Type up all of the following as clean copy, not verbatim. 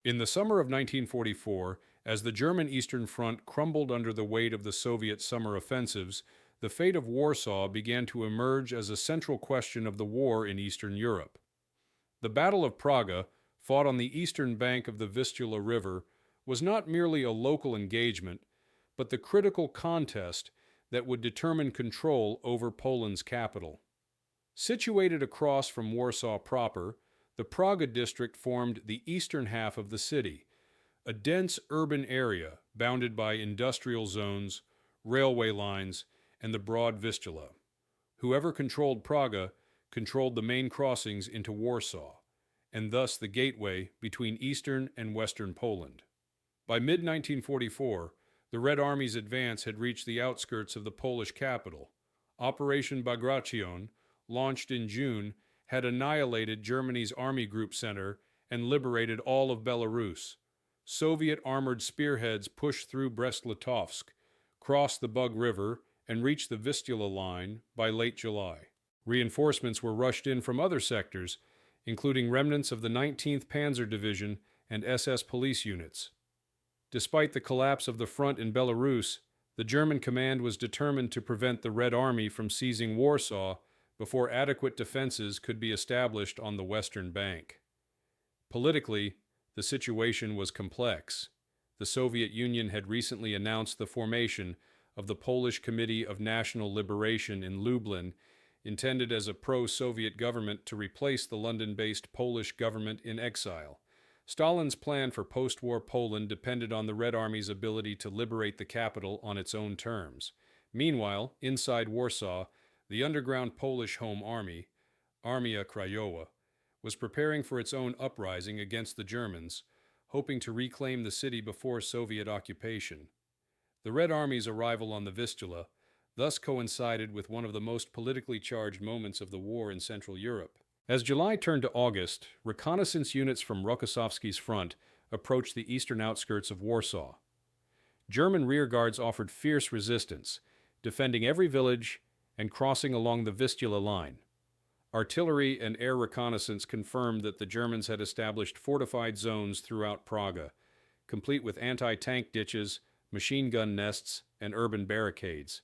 In the summer of 1944, as the German Eastern Front crumbled under the weight of the Soviet summer offensives, the fate of Warsaw began to emerge as a central question of the war in Eastern Europe. The Battle of Praga, fought on the eastern bank of the Vistula River, was not merely a local engagement, but the critical contest that would determine control over Poland's capital. Situated across from Warsaw proper, the Praga district formed the eastern half of the city, a dense urban area bounded by industrial zones, railway lines, and the broad Vistula. Whoever controlled Praga controlled the main crossings into Warsaw, and thus the gateway between eastern and western Poland. By mid-1944, the Red Army's advance had reached the outskirts of the Polish capital. Operation Bagration, launched in June, had annihilated Germany's Army Group Center and liberated all of Belarus. Soviet armored spearheads pushed through Brest-Litovsk, crossed the Bug River, and reached the Vistula line by late July. Reinforcements were rushed in from other sectors, including remnants of the 19th Panzer Division and SS police units. Despite the collapse of the front in Belarus, the German command was determined to prevent the Red Army from seizing Warsaw before adequate defenses could be established on the western bank. Politically, the situation was complex. The Soviet Union had recently announced the formation of the Polish Committee of National Liberation in Lublin, intended as a pro-Soviet government to replace the London-based Polish government in exile. Stalin's plan for post-war Poland depended on the Red Army's ability to liberate the capital on its own terms. Meanwhile, inside Warsaw, the underground Polish Home Army, Armia Krajowa, was preparing for its own uprising against the Germans, hoping to reclaim the city before Soviet occupation. The Red Army's arrival on the Vistula thus coincided with one of the most politically charged moments of the war in Central Europe. As July turned to August, reconnaissance units from Rokossovski's front approached the eastern outskirts of Warsaw. German rearguards offered fierce resistance, defending every village and crossing along the Vistula line. Artillery and air reconnaissance confirmed that the Germans had established fortified zones throughout Praga, complete with anti-tank ditches, machine gun nests, and urban barricades.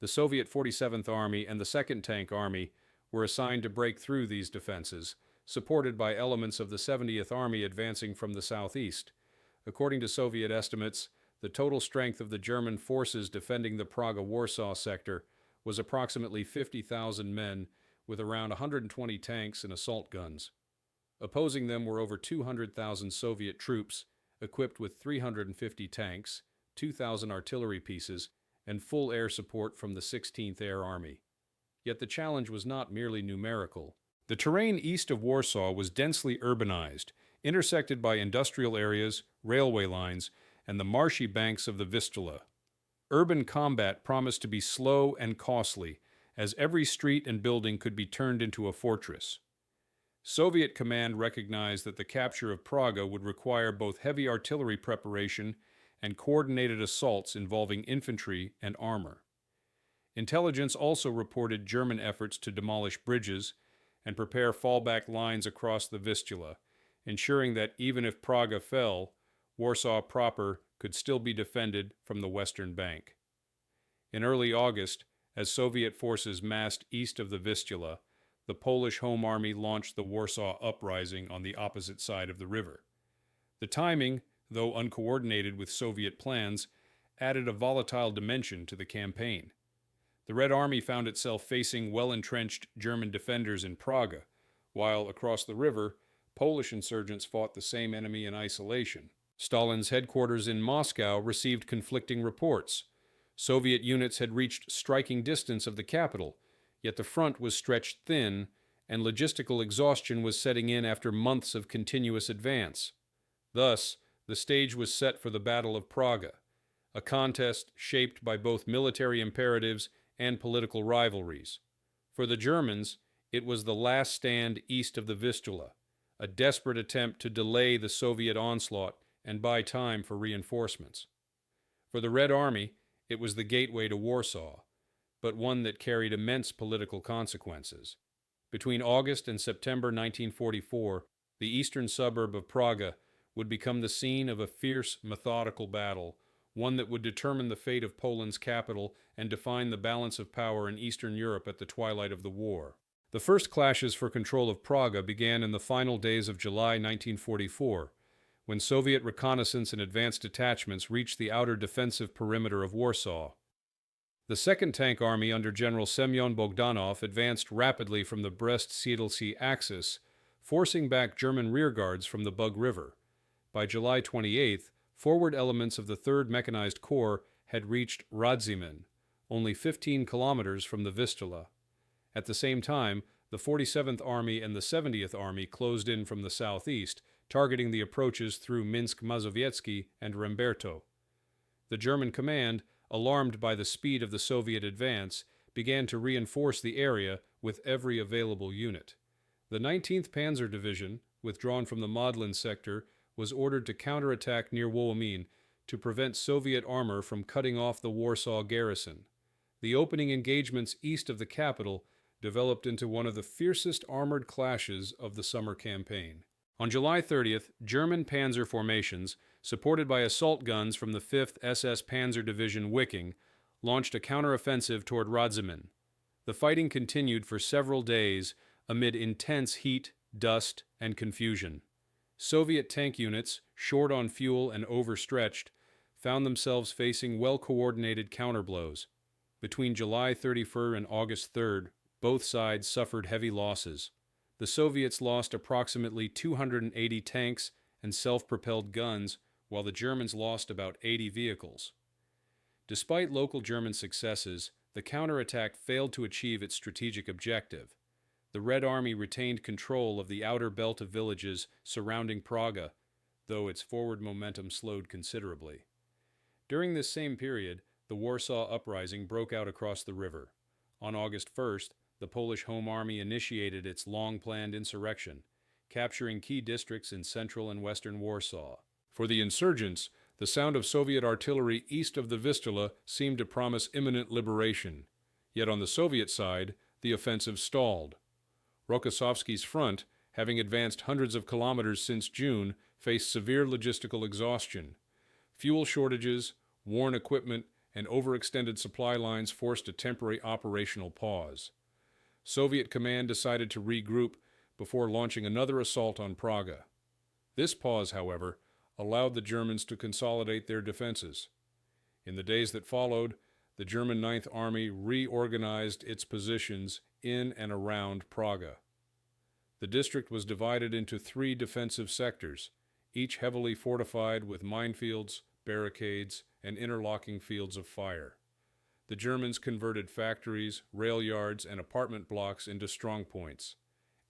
The Soviet 47th Army and the 2nd Tank Army were assigned to break through these defenses, supported by elements of the 70th Army advancing from the southeast. According to Soviet estimates, the total strength of the German forces defending the Praga-Warsaw sector was approximately 50,000 men, with around 120 tanks and assault guns. Opposing them were over 200,000 Soviet troops, equipped with 350 tanks, 2,000 artillery pieces, and full air support from the 16th Air Army. Yet the challenge was not merely numerical. The terrain east of Warsaw was densely urbanized, intersected by industrial areas, railway lines, and the marshy banks of the Vistula. Urban combat promised to be slow and costly, as every street and building could be turned into a fortress. Soviet command recognized that the capture of Praga would require both heavy artillery preparation and coordinated assaults involving infantry and armor. Intelligence also reported German efforts to demolish bridges and prepare fallback lines across the Vistula, ensuring that even if Praga fell, Warsaw proper could still be defended from the western bank. In early August, as Soviet forces massed east of the Vistula, the Polish Home Army launched the Warsaw Uprising on the opposite side of the river. The timing, though uncoordinated with Soviet plans, added a volatile dimension to the campaign. The Red Army found itself facing well-entrenched German defenders in Praga, while across the river, Polish insurgents fought the same enemy in isolation. Stalin's headquarters in Moscow received conflicting reports. Soviet units had reached striking distance of the capital, yet the front was stretched thin, and logistical exhaustion was setting in after months of continuous advance. Thus, the stage was set for the Battle of Praga, a contest shaped by both military imperatives and political rivalries. For the Germans, it was the last stand east of the Vistula, a desperate attempt to delay the Soviet onslaught and buy time for reinforcements. For the Red Army, it was the gateway to Warsaw, but one that carried immense political consequences. Between August and September 1944, the eastern suburb of Praga would become the scene of a fierce, methodical battle, one that would determine the fate of Poland's capital and define the balance of power in Eastern Europe at the twilight of the war. The first clashes for control of Praga began in the final days of July 1944, when Soviet reconnaissance and advanced detachments reached the outer defensive perimeter of Warsaw. The Second Tank Army under General Semyon Bogdanov advanced rapidly from the Brest-Siedlce axis, forcing back German rearguards from the Bug River. By July 28th, forward elements of the 3rd Mechanized Corps had reached Radzymin, only 15 kilometers from the Vistula. At the same time, the 47th Army and the 70th Army closed in from the southeast, targeting the approaches through Minsk-Mazowiecki and Remberto. The German command, alarmed by the speed of the Soviet advance, began to reinforce the area with every available unit. The 19th Panzer Division, withdrawn from the Modlin sector, was ordered to counterattack near Wołomin to prevent Soviet armor from cutting off the Warsaw garrison. The opening engagements east of the capital developed into one of the fiercest armored clashes of the summer campaign. On July 30th, German panzer formations, supported by assault guns from the 5th SS Panzer Division Wiking, launched a counteroffensive toward Radzymin. The fighting continued for several days amid intense heat, dust, and confusion. Soviet tank units, short on fuel and overstretched, found themselves facing well-coordinated counterblows. Between July 31st and August 3rd, both sides suffered heavy losses. The Soviets lost approximately 280 tanks and self-propelled guns, while the Germans lost about 80 vehicles. Despite local German successes, the counterattack failed to achieve its strategic objective. The Red Army retained control of the outer belt of villages surrounding Praga, though its forward momentum slowed considerably. During this same period, the Warsaw Uprising broke out across the river. On August 1st, the Polish Home Army initiated its long-planned insurrection, capturing key districts in central and western Warsaw. For the insurgents, the sound of Soviet artillery east of the Vistula seemed to promise imminent liberation. Yet on the Soviet side, the offensive stalled. Rokossovsky's front, having advanced hundreds of kilometers since June, faced severe logistical exhaustion. Fuel shortages, worn equipment, and overextended supply lines forced a temporary operational pause. Soviet command decided to regroup before launching another assault on Praga. This pause, however, allowed the Germans to consolidate their defenses. In the days that followed, the German Ninth Army reorganized its positions in and around Praga. The district was divided into 3 defensive sectors, each heavily fortified with minefields, barricades, and interlocking fields of fire. The Germans converted factories, rail yards, and apartment blocks into strongpoints.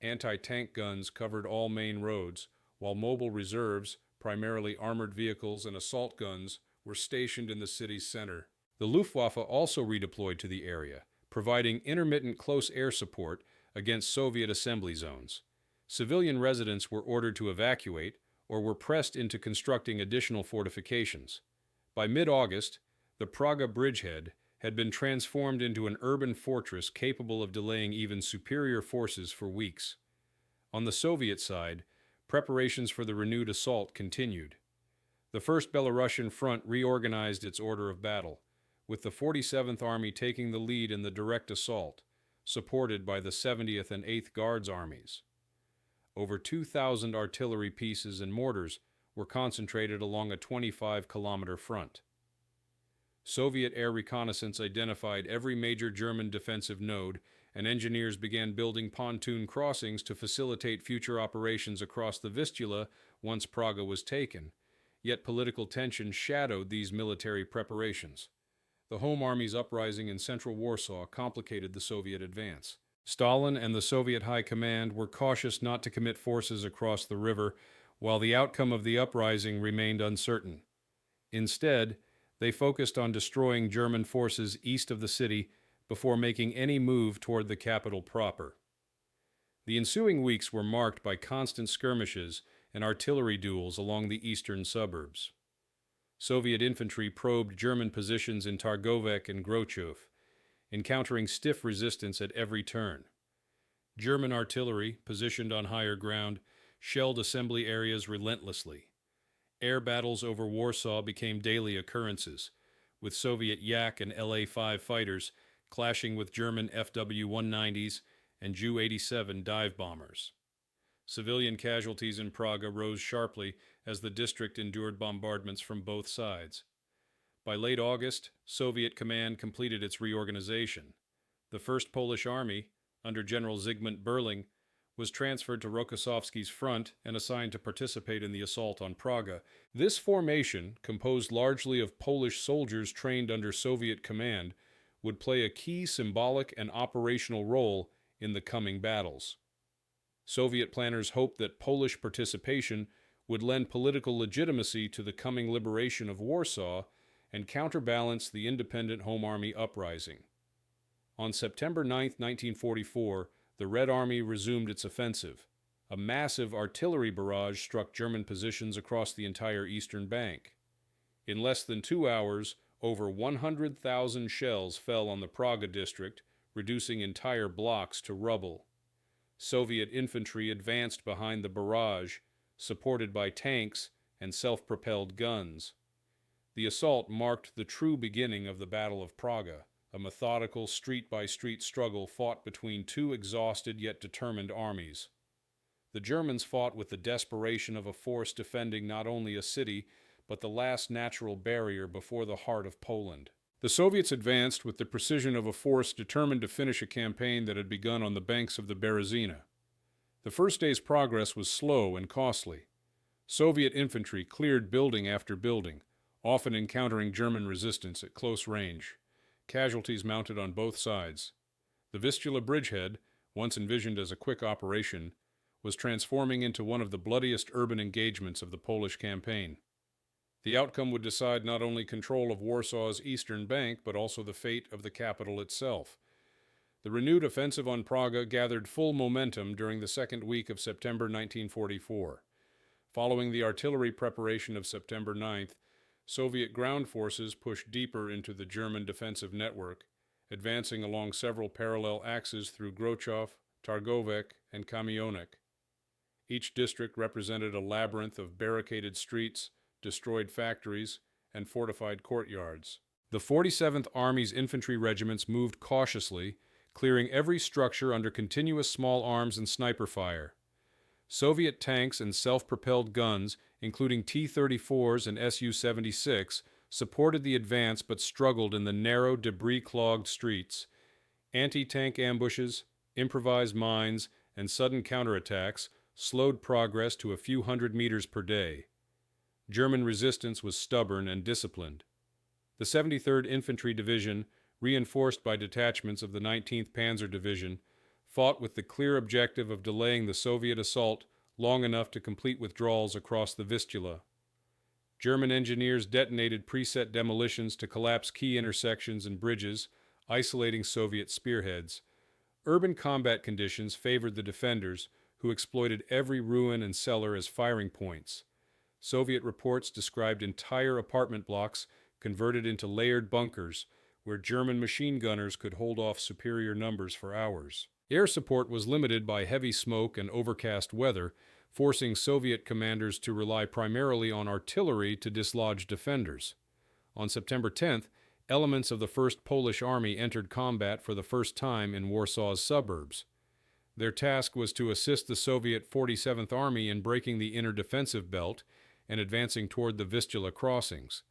Anti-tank guns covered all main roads, while mobile reserves, primarily armored vehicles and assault guns, were stationed in the city's center. The Luftwaffe also redeployed to the area, providing intermittent close air support against Soviet assembly zones. Civilian residents were ordered to evacuate or were pressed into constructing additional fortifications. By mid-August, the Praga Bridgehead had been transformed into an urban fortress capable of delaying even superior forces for weeks. On the Soviet side, preparations for the renewed assault continued. The 1st Belarusian Front reorganized its order of battle, with the 47th Army taking the lead in the direct assault, supported by the 70th and 8th Guards armies. Over 2,000 artillery pieces and mortars were concentrated along a 25-kilometer front. Soviet air reconnaissance identified every major German defensive node, and engineers began building pontoon crossings to facilitate future operations across the Vistula once Praga was taken. Yet political tension shadowed these military preparations. The Home Army's uprising in central Warsaw complicated the Soviet advance. Stalin and the Soviet High Command were cautious not to commit forces across the river, while the outcome of the uprising remained uncertain. Instead, they focused on destroying German forces east of the city before making any move toward the capital proper. The ensuing weeks were marked by constant skirmishes and artillery duels along the eastern suburbs. Soviet infantry probed German positions in Targovec and Grochov, encountering stiff resistance at every turn. German artillery, positioned on higher ground, shelled assembly areas relentlessly. Air battles over Warsaw became daily occurrences, with Soviet Yak and La-5 fighters clashing with German FW-190s and Ju-87 dive bombers. Civilian casualties in Praga rose sharply as the district endured bombardments from both sides. By late August, Soviet command completed its reorganization. The First Polish Army, under General Zygmunt Berling, was transferred to Rokossovski's front and assigned to participate in the assault on Praga. This formation, composed largely of Polish soldiers trained under Soviet command, would play a key symbolic and operational role in the coming battles. Soviet planners hoped that Polish participation would lend political legitimacy to the coming liberation of Warsaw and counterbalance the independent Home Army uprising. On September 9, 1944, the Red Army resumed its offensive. A massive artillery barrage struck German positions across the entire eastern bank. In less than 2 hours, over 100,000 shells fell on the Praga district, reducing entire blocks to rubble. Soviet infantry advanced behind the barrage, supported by tanks and self-propelled guns. The assault marked the true beginning of the Battle of Praga, a methodical street-by-street struggle fought between two exhausted yet determined armies. The Germans fought with the desperation of a force defending not only a city, but the last natural barrier before the heart of Poland. The Soviets advanced with the precision of a force determined to finish a campaign that had begun on the banks of the Berezina. The first day's progress was slow and costly. Soviet infantry cleared building after building, often encountering German resistance at close range. Casualties mounted on both sides. The Vistula Bridgehead, once envisioned as a quick operation, was transforming into one of the bloodiest urban engagements of the Polish campaign. The outcome would decide not only control of Warsaw's eastern bank, but also the fate of the capital itself. The renewed offensive on Praga gathered full momentum during the second week of September 1944. Following the artillery preparation of September 9th, Soviet ground forces pushed deeper into the German defensive network, advancing along several parallel axes through Grochov, Targovec, and Kamionek. Each district represented a labyrinth of barricaded streets, destroyed factories, and fortified courtyards. The 47th Army's infantry regiments moved cautiously, clearing every structure under continuous small arms and sniper fire. Soviet tanks and self-propelled guns, including T-34s and Su-76, supported the advance but struggled in the narrow, debris-clogged streets. Anti-tank ambushes, improvised mines, and sudden counterattacks slowed progress to a few hundred meters per day. German resistance was stubborn and disciplined. The 73rd Infantry Division, reinforced by detachments of the 19th Panzer Division, fought with the clear objective of delaying the Soviet assault long enough to complete withdrawals across the Vistula. German engineers detonated preset demolitions to collapse key intersections and bridges, isolating Soviet spearheads. Urban combat conditions favored the defenders, who exploited every ruin and cellar as firing points. Soviet reports described entire apartment blocks converted into layered bunkers, where German machine gunners could hold off superior numbers for hours. Air support was limited by heavy smoke and overcast weather, forcing Soviet commanders to rely primarily on artillery to dislodge defenders. On September 10th, elements of the First Polish Army entered combat for the first time in Warsaw's suburbs. Their task was to assist the Soviet 47th Army in breaking the inner defensive belt and advancing toward the Vistula crossings.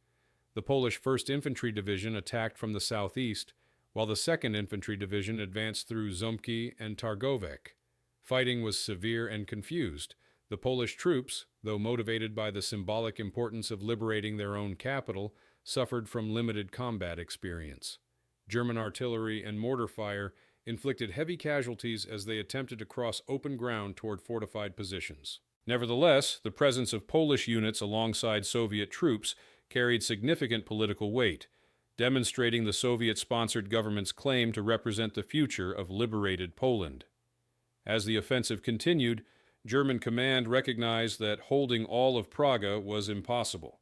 The Polish 1st Infantry Division attacked from the southeast, while the 2nd Infantry Division advanced through Zomki and Targovec. Fighting was severe and confused. The Polish troops, though motivated by the symbolic importance of liberating their own capital, suffered from limited combat experience. German artillery and mortar fire inflicted heavy casualties as they attempted to cross open ground toward fortified positions. Nevertheless, the presence of Polish units alongside Soviet troops carried significant political weight, demonstrating the Soviet-sponsored government's claim to represent the future of liberated Poland. As the offensive continued, German command recognized that holding all of Praga was impossible.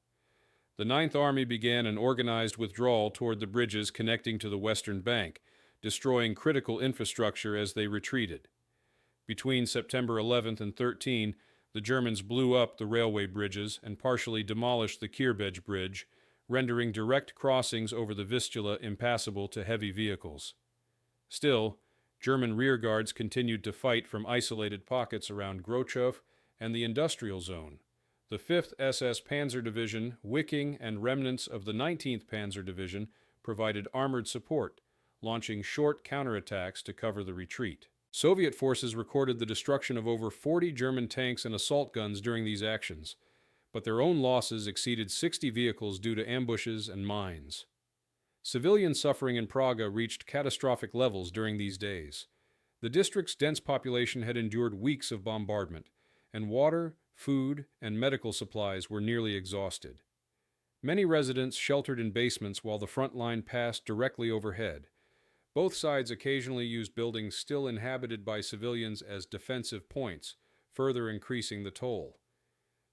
The Ninth Army began an organized withdrawal toward the bridges connecting to the western bank, destroying critical infrastructure as they retreated. Between September 11th and 13, The Germans blew up the railway bridges and partially demolished the Kirbej Bridge, rendering direct crossings over the Vistula impassable to heavy vehicles. Still, German rearguards continued to fight from isolated pockets around Grochow and the industrial zone. The 5th SS Panzer Division, Wiking, and remnants of the 19th Panzer Division provided armored support, launching short counterattacks to cover the retreat. Soviet forces recorded the destruction of over 40 German tanks and assault guns during these actions, but their own losses exceeded 60 vehicles due to ambushes and mines. Civilian suffering in Praga reached catastrophic levels during these days. The district's dense population had endured weeks of bombardment, and water, food, and medical supplies were nearly exhausted. Many residents sheltered in basements while the front line passed directly overhead. Both sides occasionally used buildings still inhabited by civilians as defensive points, further increasing the toll.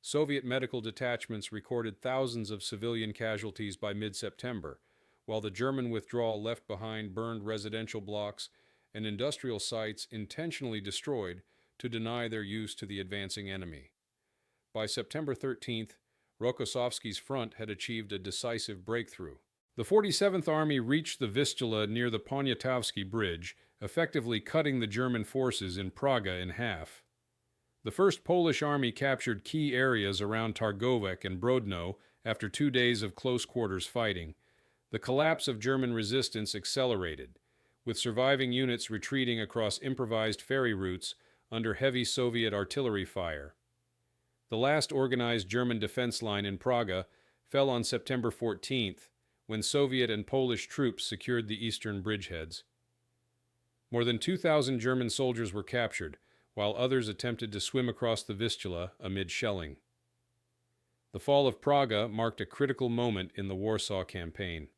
Soviet medical detachments recorded thousands of civilian casualties by mid-September, while the German withdrawal left behind burned residential blocks and industrial sites intentionally destroyed to deny their use to the advancing enemy. By September 13th, Rokossovsky's front had achieved a decisive breakthrough. The 47th Army reached the Vistula near the Poniatowski Bridge, effectively cutting the German forces in Praga in half. The 1st Polish Army captured key areas around Targówek and Brodno after 2 days of close-quarters fighting. The collapse of German resistance accelerated, with surviving units retreating across improvised ferry routes under heavy Soviet artillery fire. The last organized German defense line in Praga fell on September 14th, when Soviet and Polish troops secured the eastern bridgeheads. More than 2,000 German soldiers were captured, while others attempted to swim across the Vistula amid shelling. The fall of Praga marked a critical moment in the Warsaw Campaign.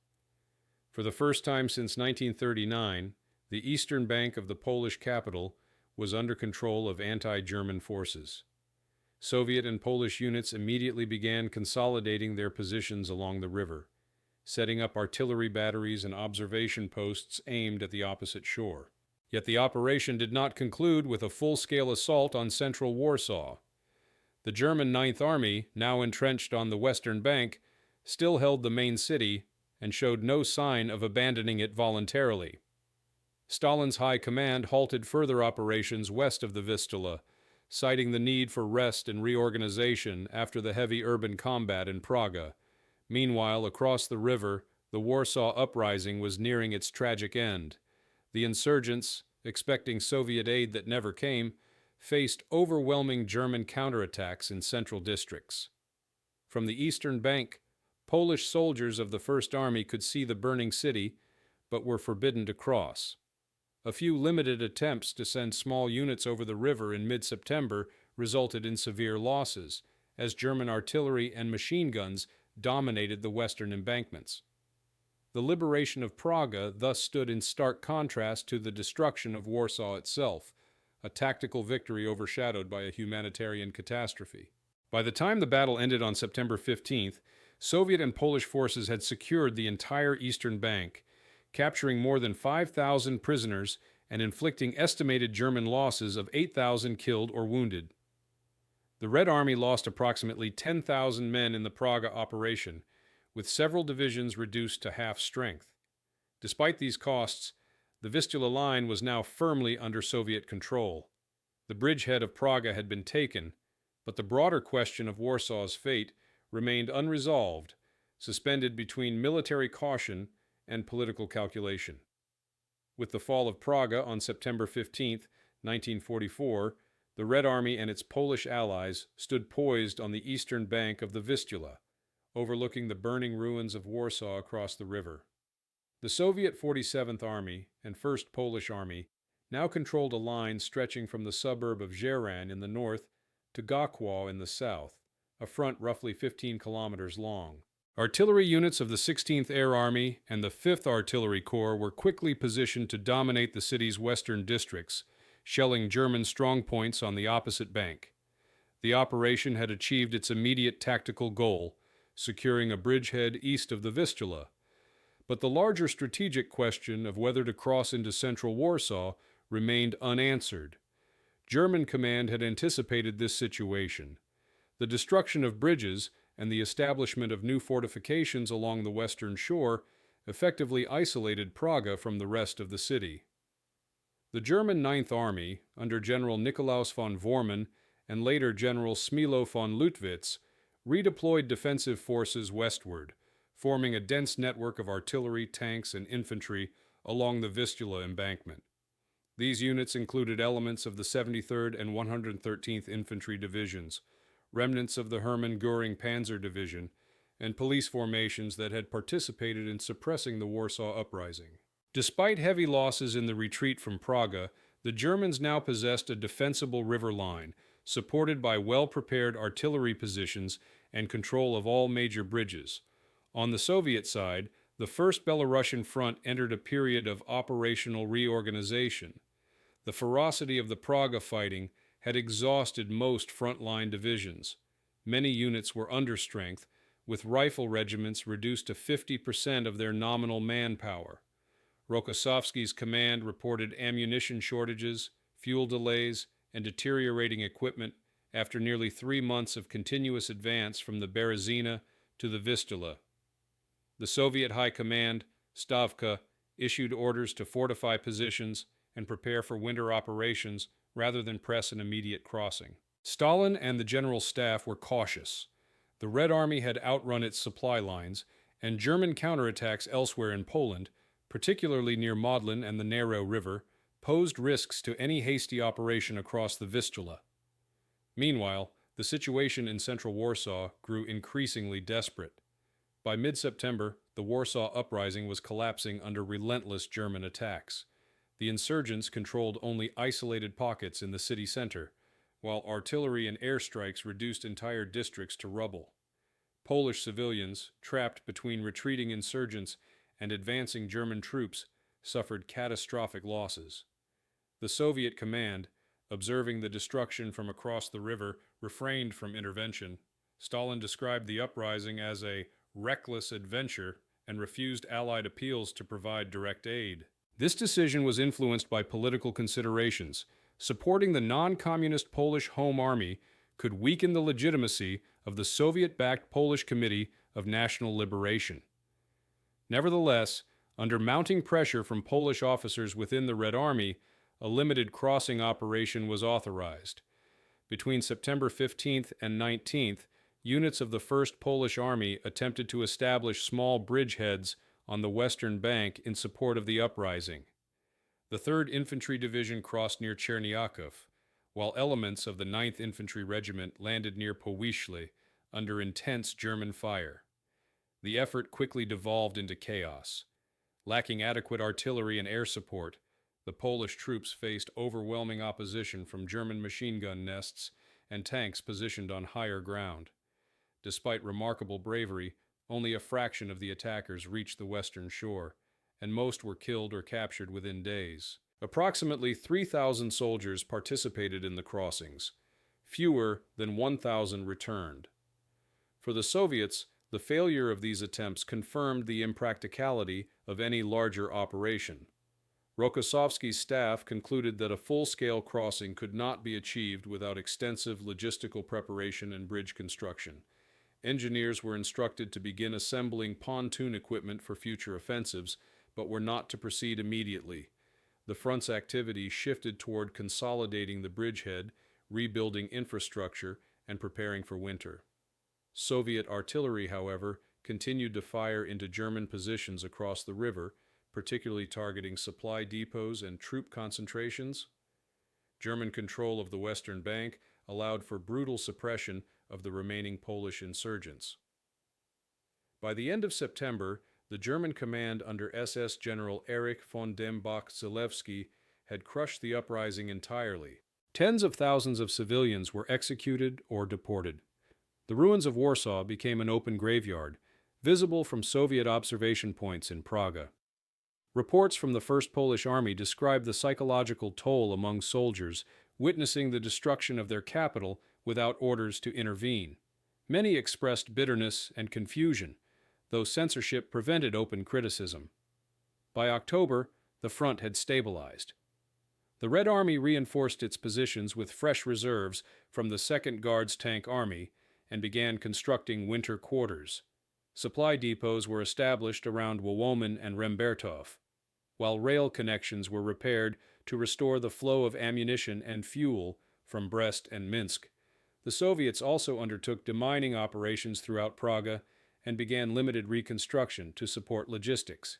For the first time since 1939, the eastern bank of the Polish capital was under control of anti-German forces. Soviet and Polish units immediately began consolidating their positions along the river, setting up artillery batteries and observation posts aimed at the opposite shore. Yet the operation did not conclude with a full-scale assault on central Warsaw. The German Ninth Army, now entrenched on the western bank, still held the main city and showed no sign of abandoning it voluntarily. Stalin's high command halted further operations west of the Vistula, citing the need for rest and reorganization after the heavy urban combat in Praga. Meanwhile, across the river, the Warsaw Uprising was nearing its tragic end. The insurgents, expecting Soviet aid that never came, faced overwhelming German counterattacks in central districts. From the eastern bank, Polish soldiers of the First Army could see the burning city, but were forbidden to cross. A few limited attempts to send small units over the river in mid-September resulted in severe losses, as German artillery and machine guns dominated the western embankments. The liberation of Praga thus stood in stark contrast to the destruction of Warsaw itself, a tactical victory overshadowed by a humanitarian catastrophe. By the time the battle ended on September 15th, Soviet and Polish forces had secured the entire eastern bank, capturing more than 5,000 prisoners and inflicting estimated German losses of 8,000 killed or wounded. The Red Army lost approximately 10,000 men in the Praga operation, with several divisions reduced to half strength. Despite these costs, the Vistula line was now firmly under Soviet control. The bridgehead of Praga had been taken, but the broader question of Warsaw's fate remained unresolved, suspended between military caution and political calculation. With the fall of Praga on September 15, 1944, the Red Army and its Polish allies stood poised on the eastern bank of the Vistula, overlooking the burning ruins of Warsaw across the river. The Soviet 47th Army and 1st Polish Army now controlled a line stretching from the suburb of Żerań in the north to Gakwa in the south, a front roughly 15 kilometers long. Artillery units of the 16th Air Army and the 5th Artillery Corps were quickly positioned to dominate the city's western districts, shelling German strongpoints on the opposite bank. The operation had achieved its immediate tactical goal, securing a bridgehead east of the Vistula. But the larger strategic question of whether to cross into central Warsaw remained unanswered. German command had anticipated this situation. The destruction of bridges and the establishment of new fortifications along the western shore effectively isolated Praga from the rest of the city. The German Ninth Army, under General Nikolaus von Vormann and later General Smilo von Luttwitz, redeployed defensive forces westward, forming a dense network of artillery, tanks, and infantry along the Vistula embankment. These units included elements of the 73rd and 113th Infantry Divisions, remnants of the Hermann Göring Panzer Division, and police formations that had participated in suppressing the Warsaw Uprising. Despite heavy losses in the retreat from Praga, the Germans now possessed a defensible river line, supported by well-prepared artillery positions and control of all major bridges. On the Soviet side, the First Belarusian Front entered a period of operational reorganization. The ferocity of the Praga fighting had exhausted most front-line divisions. Many units were under strength, with rifle regiments reduced to 50% of their nominal manpower. Rokossovsky's command reported ammunition shortages, fuel delays, and deteriorating equipment after nearly 3 months of continuous advance from the Berezina to the Vistula. The Soviet High Command, Stavka, issued orders to fortify positions and prepare for winter operations rather than press an immediate crossing. Stalin and the General Staff were cautious. The Red Army had outrun its supply lines, and German counterattacks elsewhere in Poland, particularly near Modlin and the Nero River, posed risks to any hasty operation across the Vistula. Meanwhile, the situation in central Warsaw grew increasingly desperate. By mid-September, the Warsaw Uprising was collapsing under relentless German attacks. The insurgents controlled only isolated pockets in the city center, while artillery and airstrikes reduced entire districts to rubble. Polish civilians, trapped between retreating insurgents and advancing German troops, suffered catastrophic losses. The Soviet command, observing the destruction from across the river, refrained from intervention. Stalin described the uprising as a reckless adventure and refused Allied appeals to provide direct aid. This decision was influenced by political considerations. Supporting the non-communist Polish Home Army could weaken the legitimacy of the Soviet-backed Polish Committee of National Liberation. Nevertheless, under mounting pressure from Polish officers within the Red Army, a limited crossing operation was authorized. Between September 15th and 19th, units of the 1st Polish Army attempted to establish small bridgeheads on the western bank in support of the uprising. The 3rd Infantry Division crossed near Cherniaków, while elements of the 9th Infantry Regiment landed near Powiśle under intense German fire. The effort quickly devolved into chaos. Lacking adequate artillery and air support, the Polish troops faced overwhelming opposition from German machine gun nests and tanks positioned on higher ground. Despite remarkable bravery, only a fraction of the attackers reached the western shore, and most were killed or captured within days. Approximately 3,000 soldiers participated in the crossings. Fewer than 1,000 returned. For the Soviets, the failure of these attempts confirmed the impracticality of any larger operation. Rokossovsky's staff concluded that a full-scale crossing could not be achieved without extensive logistical preparation and bridge construction. Engineers were instructed to begin assembling pontoon equipment for future offensives, but were not to proceed immediately. The front's activity shifted toward consolidating the bridgehead, rebuilding infrastructure, and preparing for winter. Soviet artillery, however, continued to fire into German positions across the river, particularly targeting supply depots and troop concentrations. German control of the western bank allowed for brutal suppression of the remaining Polish insurgents. By the end of September, the German command under SS General Erich von Dembach-Zelewski had crushed the uprising entirely. Tens of thousands of civilians were executed or deported. The ruins of Warsaw became an open graveyard, visible from Soviet observation points in Praga. Reports from the 1st Polish Army describe the psychological toll among soldiers witnessing the destruction of their capital without orders to intervene. Many expressed bitterness and confusion, though censorship prevented open criticism. By October, the front had stabilized. The Red Army reinforced its positions with fresh reserves from the 2nd Guards Tank Army and began constructing winter quarters. Supply depots were established around Wołomin and Rembertov, while rail connections were repaired to restore the flow of ammunition and fuel from Brest and Minsk. The Soviets also undertook demining operations throughout Praga and began limited reconstruction to support logistics.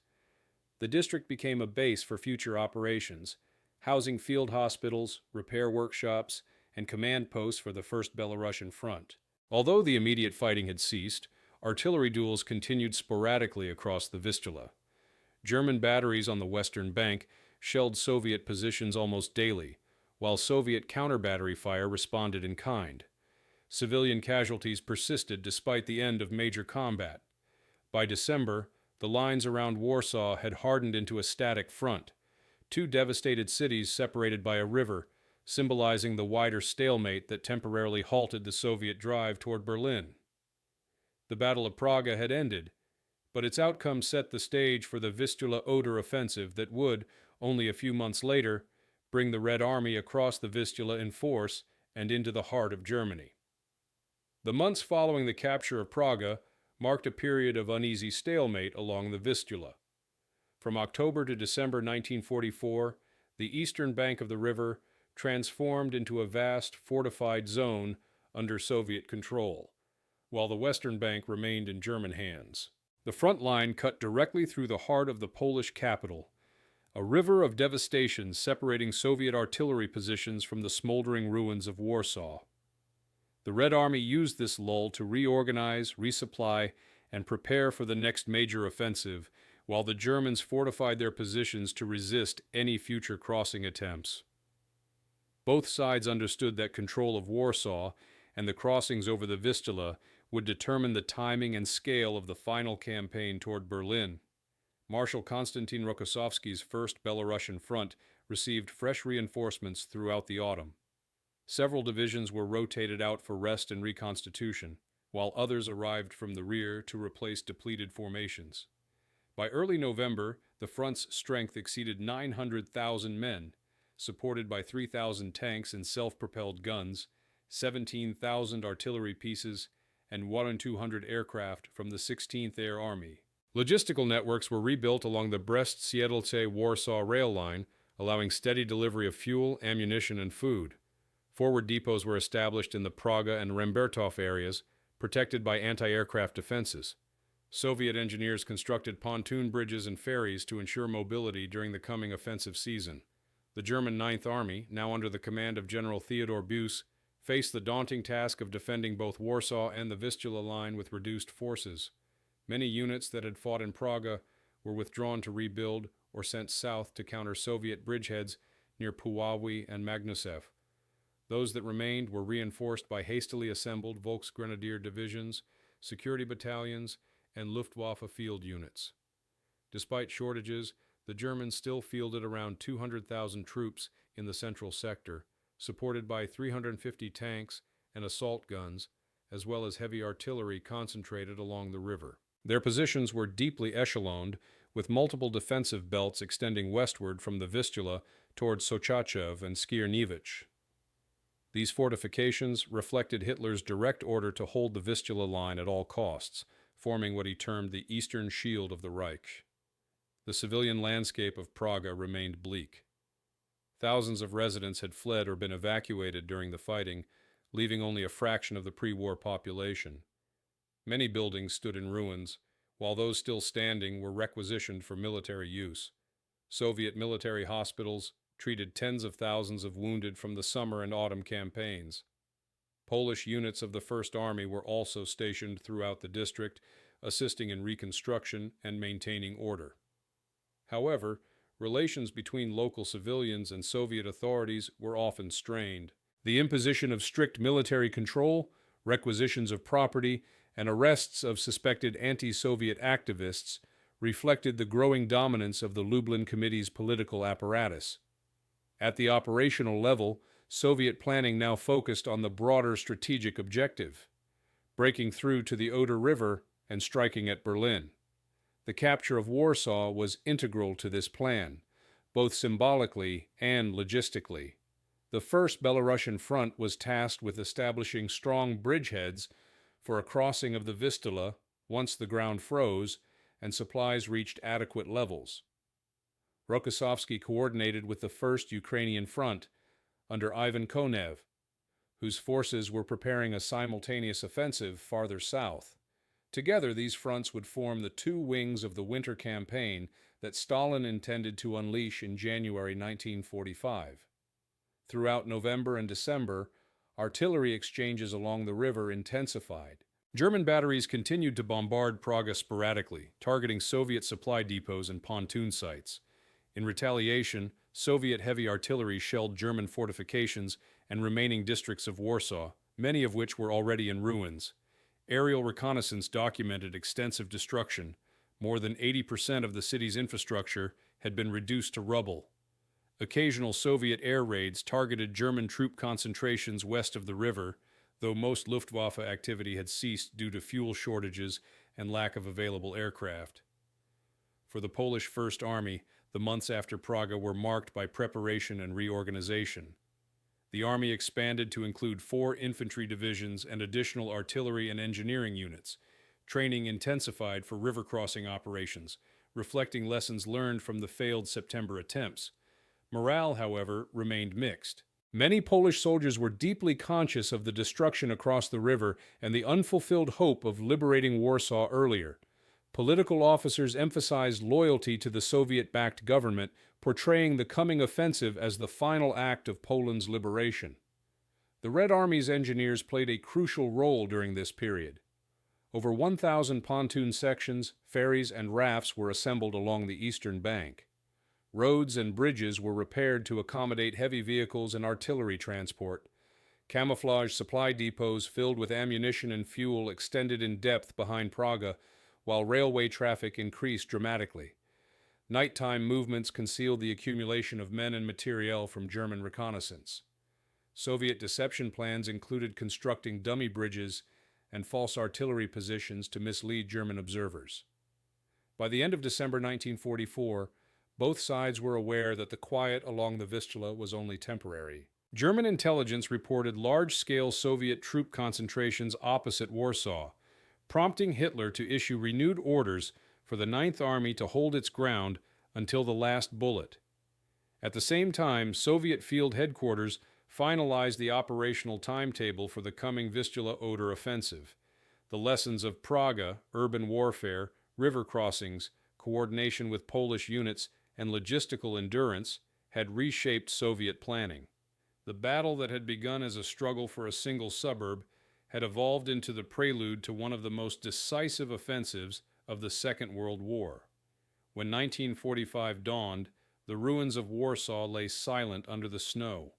The district became a base for future operations, housing field hospitals, repair workshops, and command posts for the First Belarusian Front. Although the immediate fighting had ceased, artillery duels continued sporadically across the Vistula. German batteries on the western bank shelled Soviet positions almost daily, while Soviet counter-battery fire responded in kind. Civilian casualties persisted despite the end of major combat. By December, the lines around Warsaw had hardened into a static front, two devastated cities separated by a river, symbolizing the wider stalemate that temporarily halted the Soviet drive toward Berlin. The Battle of Praga had ended, but its outcome set the stage for the Vistula-Oder offensive that would, only a few months later, bring the Red Army across the Vistula in force and into the heart of Germany. The months following the capture of Praga marked a period of uneasy stalemate along the Vistula. From October to December 1944, the eastern bank of the river transformed into a vast fortified zone under Soviet control, while the western bank remained in German hands. The front line cut directly through the heart of the Polish capital, a river of devastation separating Soviet artillery positions from the smoldering ruins of Warsaw. The Red Army used this lull to reorganize, resupply, and prepare for the next major offensive, while the Germans fortified their positions to resist any future crossing attempts. Both sides understood that control of Warsaw and the crossings over the Vistula would determine the timing and scale of the final campaign toward Berlin. Marshal Konstantin Rokossovsky's First Belarusian Front received fresh reinforcements throughout the autumn. Several divisions were rotated out for rest and reconstitution, while others arrived from the rear to replace depleted formations. By early November, the front's strength exceeded 900,000 men, supported by 3,000 tanks and self-propelled guns, 17,000 artillery pieces, and 1,200 aircraft from the 16th Air Army. Logistical networks were rebuilt along the Brest-Siedlce-Warsaw rail line, allowing steady delivery of fuel, ammunition, and food. Forward depots were established in the Praga and Rembertov areas, protected by anti-aircraft defenses. Soviet engineers constructed pontoon bridges and ferries to ensure mobility during the coming offensive season. The German Ninth Army, now under the command of General Theodor Busse, faced the daunting task of defending both Warsaw and the Vistula line with reduced forces. Many units that had fought in Praga were withdrawn to rebuild or sent south to counter Soviet bridgeheads near Puławy and Magnusev. Those that remained were reinforced by hastily assembled Volksgrenadier divisions, security battalions, and Luftwaffe field units. Despite shortages, the Germans still fielded around 200,000 troops in the central sector, supported by 350 tanks and assault guns, as well as heavy artillery concentrated along the river. Their positions were deeply echeloned, with multiple defensive belts extending westward from the Vistula toward Sochachev and Skierniewicz. These fortifications reflected Hitler's direct order to hold the Vistula line at all costs, forming what he termed the Eastern Shield of the Reich. The civilian landscape of Praga remained bleak. Thousands of residents had fled or been evacuated during the fighting, leaving only a fraction of the pre-war population. Many buildings stood in ruins, while those still standing were requisitioned for military use. Soviet military hospitals treated tens of thousands of wounded from the summer and autumn campaigns. Polish units of the First Army were also stationed throughout the district, assisting in reconstruction and maintaining order. However, relations between local civilians and Soviet authorities were often strained. The imposition of strict military control, requisitions of property, and arrests of suspected anti-Soviet activists reflected the growing dominance of the Lublin Committee's political apparatus. At the operational level, Soviet planning now focused on the broader strategic objective, breaking through to the Oder River and striking at Berlin. The capture of Warsaw was integral to this plan, both symbolically and logistically. The First Belarusian Front was tasked with establishing strong bridgeheads for a crossing of the Vistula once the ground froze and supplies reached adequate levels. Rokossovsky coordinated with the First Ukrainian Front under Ivan Konev, whose forces were preparing a simultaneous offensive farther south. Together, these fronts would form the two wings of the winter campaign that Stalin intended to unleash in January 1945. Throughout November and December, artillery exchanges along the river intensified. German batteries continued to bombard Praga sporadically, targeting Soviet supply depots and pontoon sites. In retaliation, Soviet heavy artillery shelled German fortifications and remaining districts of Warsaw, many of which were already in ruins. Aerial reconnaissance documented extensive destruction. More than 80% of the city's infrastructure had been reduced to rubble. Occasional Soviet air raids targeted German troop concentrations west of the river, though most Luftwaffe activity had ceased due to fuel shortages and lack of available aircraft. For the Polish First Army, the months after Praga were marked by preparation and reorganization. The army expanded to include 4 infantry divisions and additional artillery and engineering units. Training intensified for river crossing operations, reflecting lessons learned from the failed September attempts. Morale, however, remained mixed. Many Polish soldiers were deeply conscious of the destruction across the river and the unfulfilled hope of liberating Warsaw earlier. Political officers emphasized loyalty to the Soviet-backed government, portraying the coming offensive as the final act of Poland's liberation. The Red Army's engineers played a crucial role during this period. Over 1,000 pontoon sections, ferries, and rafts were assembled along the eastern bank. Roads and bridges were repaired to accommodate heavy vehicles and artillery transport. Camouflage supply depots filled with ammunition and fuel extended in depth behind Praga, while railway traffic increased dramatically. Nighttime movements concealed the accumulation of men and materiel from German reconnaissance. Soviet deception plans included constructing dummy bridges and false artillery positions to mislead German observers. By the end of December 1944, both sides were aware that the quiet along the Vistula was only temporary. German intelligence reported large-scale Soviet troop concentrations opposite Warsaw, prompting Hitler to issue renewed orders for the Ninth Army to hold its ground until the last bullet. At the same time, Soviet field headquarters finalized the operational timetable for the coming Vistula-Oder offensive. The lessons of Praga, urban warfare, river crossings, coordination with Polish units, and logistical endurance had reshaped Soviet planning. The battle that had begun as a struggle for a single suburb had evolved into the prelude to one of the most decisive offensives of the Second World War. When 1945 dawned, the ruins of Warsaw lay silent under the snow.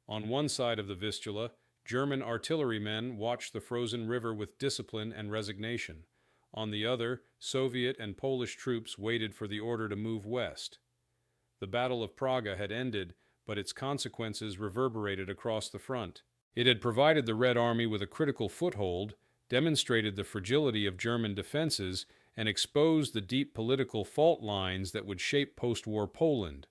On one side of the Vistula, German artillerymen watched the frozen river with discipline and resignation. On the other, Soviet and Polish troops waited for the order to move west. The Battle of Praga had ended, but its consequences reverberated across the front. It had provided the Red Army with a critical foothold, demonstrated the fragility of German defenses, and exposed the deep political fault lines that would shape post-war Poland.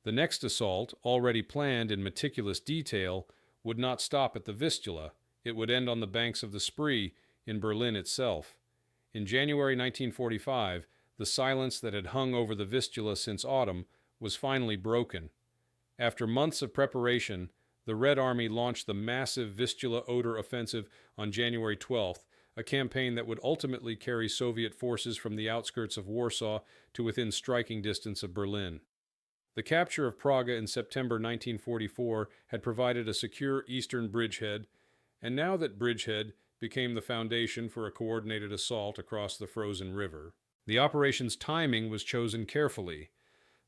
The next assault, already planned in meticulous detail, would not stop at the Vistula. It would end on the banks of the Spree in Berlin itself. In January 1945, the silence that had hung over the Vistula since autumn was finally broken. After months of preparation, the Red Army launched the massive Vistula-Oder offensive on January 12th, a campaign that would ultimately carry Soviet forces from the outskirts of Warsaw to within striking distance of Berlin. The capture of Praga in September 1944 had provided a secure eastern bridgehead, and now that bridgehead became the foundation for a coordinated assault across the frozen river. The operation's timing was chosen carefully.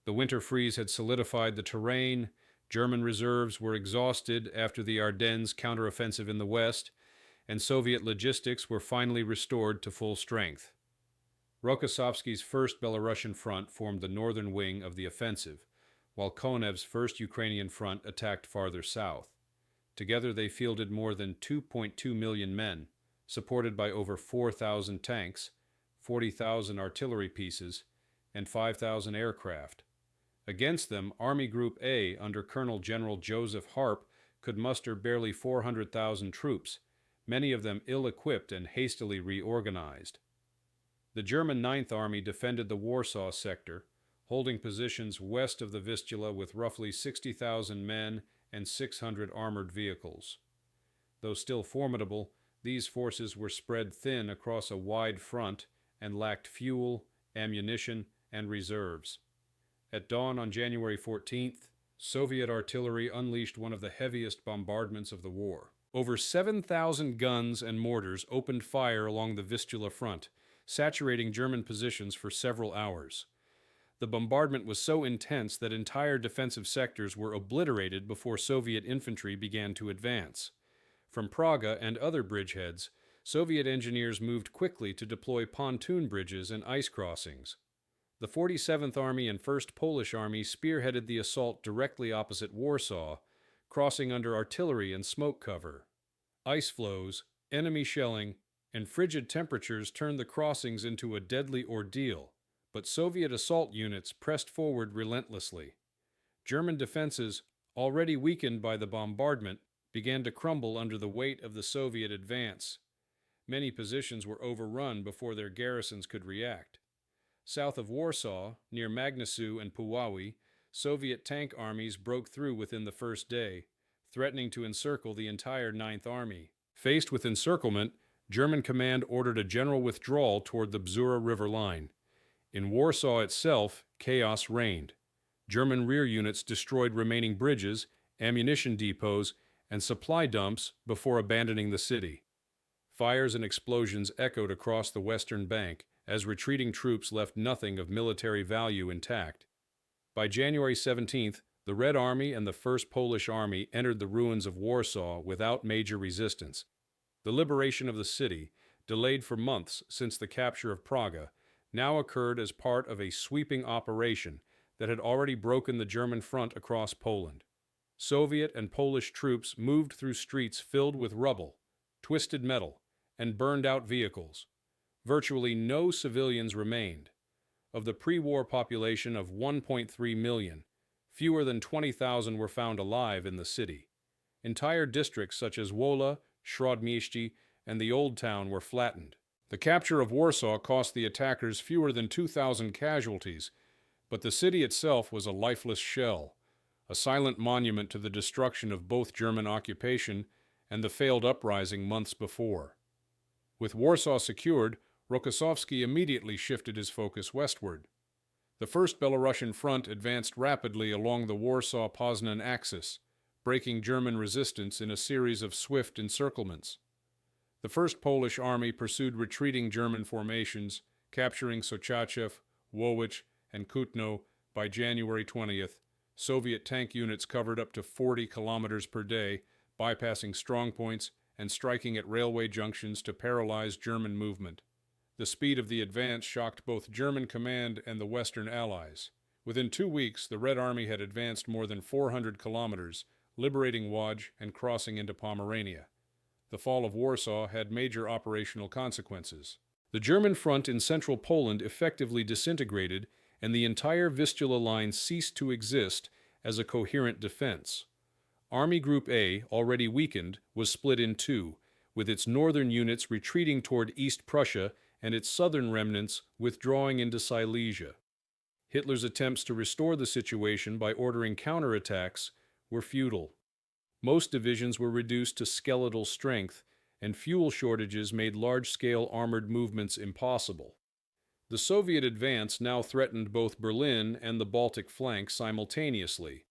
The winter freeze had solidified the terrain, German reserves were exhausted after the Ardennes counteroffensive in the west, and Soviet logistics were finally restored to full strength. Rokossovsky's First Belarusian Front formed the northern wing of the offensive, while Konev's First Ukrainian Front attacked farther south. Together they fielded more than 2.2 million men, supported by over 4,000 tanks, 40,000 artillery pieces, and 5,000 aircraft. Against them, Army Group A, under Colonel General Joseph Harp, could muster barely 400,000 troops, many of them ill-equipped and hastily reorganized. The German Ninth Army defended the Warsaw sector, holding positions west of the Vistula with roughly 60,000 men and 600 armored vehicles. Though still formidable, these forces were spread thin across a wide front and lacked fuel, ammunition, and reserves. At dawn on January 14th, Soviet artillery unleashed one of the heaviest bombardments of the war. Over 7,000 guns and mortars opened fire along the Vistula front, saturating German positions for several hours. The bombardment was so intense that entire defensive sectors were obliterated before Soviet infantry began to advance. From Praga and other bridgeheads, Soviet engineers moved quickly to deploy pontoon bridges and ice crossings. The 47th Army and 1st Polish Army spearheaded the assault directly opposite Warsaw, crossing under artillery and smoke cover. Ice flows, enemy shelling, and frigid temperatures turned the crossings into a deadly ordeal, but Soviet assault units pressed forward relentlessly. German defenses, already weakened by the bombardment, began to crumble under the weight of the Soviet advance. Many positions were overrun before their garrisons could react. South of Warsaw, near Magnesu and Puławy, Soviet tank armies broke through within the first day, threatening to encircle the entire Ninth Army. Faced with encirclement, German command ordered a general withdrawal toward the Bzura River line. In Warsaw itself, chaos reigned. German rear units destroyed remaining bridges, ammunition depots, and supply dumps before abandoning the city. Fires and explosions echoed across the western bank as retreating troops left nothing of military value intact. By January 17th, the Red Army and the 1st Polish Army entered the ruins of Warsaw without major resistance. The liberation of the city, delayed for months since the capture of Praga, now occurred as part of a sweeping operation that had already broken the German front across Poland. Soviet and Polish troops moved through streets filled with rubble, twisted metal, and burned-out vehicles. Virtually no civilians remained. Of the pre-war population of 1.3 million, fewer than 20,000 were found alive in the city. Entire districts such as Wola, Śródmieście, and the Old Town were flattened. The capture of Warsaw cost the attackers fewer than 2,000 casualties, but the city itself was a lifeless shell, a silent monument to the destruction of both German occupation and the failed uprising months before. With Warsaw secured, Rokossovski immediately shifted his focus westward. The First Belarusian Front advanced rapidly along the Warsaw-Poznan axis, breaking German resistance in a series of swift encirclements. The First Polish Army pursued retreating German formations, capturing Sochachev, Wołycz, and Kutno by January 20th. Soviet tank units covered up to 40 kilometers per day, bypassing strongpoints and striking at railway junctions to paralyze German movement. The speed of the advance shocked both German command and the Western Allies. Within 2 weeks, the Red Army had advanced more than 400 kilometers, liberating Łódź and crossing into Pomerania. The fall of Warsaw had major operational consequences. The German front in central Poland effectively disintegrated, and the entire Vistula line ceased to exist as a coherent defense. Army Group A, already weakened, was split in two, with its northern units retreating toward East Prussia and its southern remnants withdrawing into Silesia. Hitler's attempts to restore the situation by ordering counterattacks were futile. Most divisions were reduced to skeletal strength, and fuel shortages made large-scale armored movements impossible. The Soviet advance now threatened both Berlin and the Baltic flank simultaneously.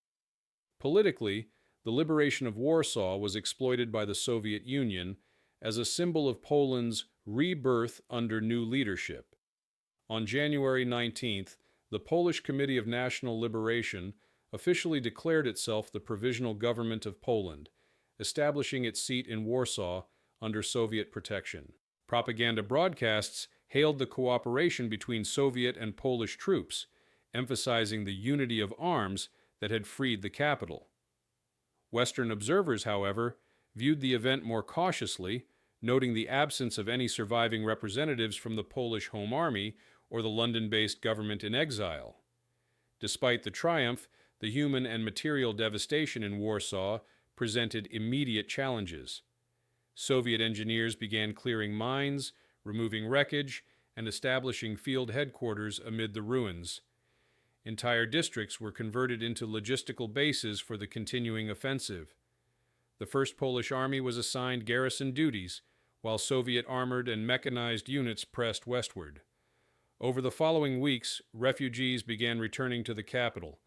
Politically, the liberation of Warsaw was exploited by the Soviet Union as a symbol of Poland's rebirth under new leadership. On January 19th, the Polish Committee of National Liberation officially declared itself the Provisional Government of Poland, establishing its seat in Warsaw under Soviet protection. Propaganda broadcasts hailed the cooperation between Soviet and Polish troops, emphasizing the unity of arms that had freed the capital. Western observers, however, viewed the event more cautiously, noting the absence of any surviving representatives from the Polish Home Army or the London-based government in exile. Despite the triumph, the human and material devastation in Warsaw presented immediate challenges. Soviet engineers began clearing mines, removing wreckage, and establishing field headquarters amid the ruins. Entire districts were converted into logistical bases for the continuing offensive. The First Polish Army was assigned garrison duties, while Soviet armored and mechanized units pressed westward. Over the following weeks, refugees began returning to the capital,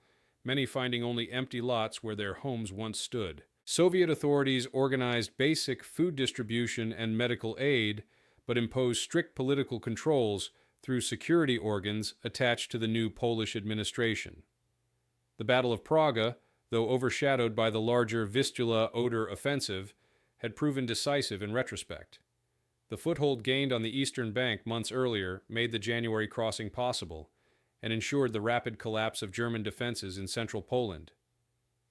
many finding only empty lots where their homes once stood. Soviet authorities organized basic food distribution and medical aid, but imposed strict political controls through security organs attached to the new Polish administration. The Battle of Praga, though overshadowed by the larger Vistula-Oder offensive, had proven decisive in retrospect. The foothold gained on the eastern bank months earlier made the January crossing possible and ensured the rapid collapse of German defenses in central Poland.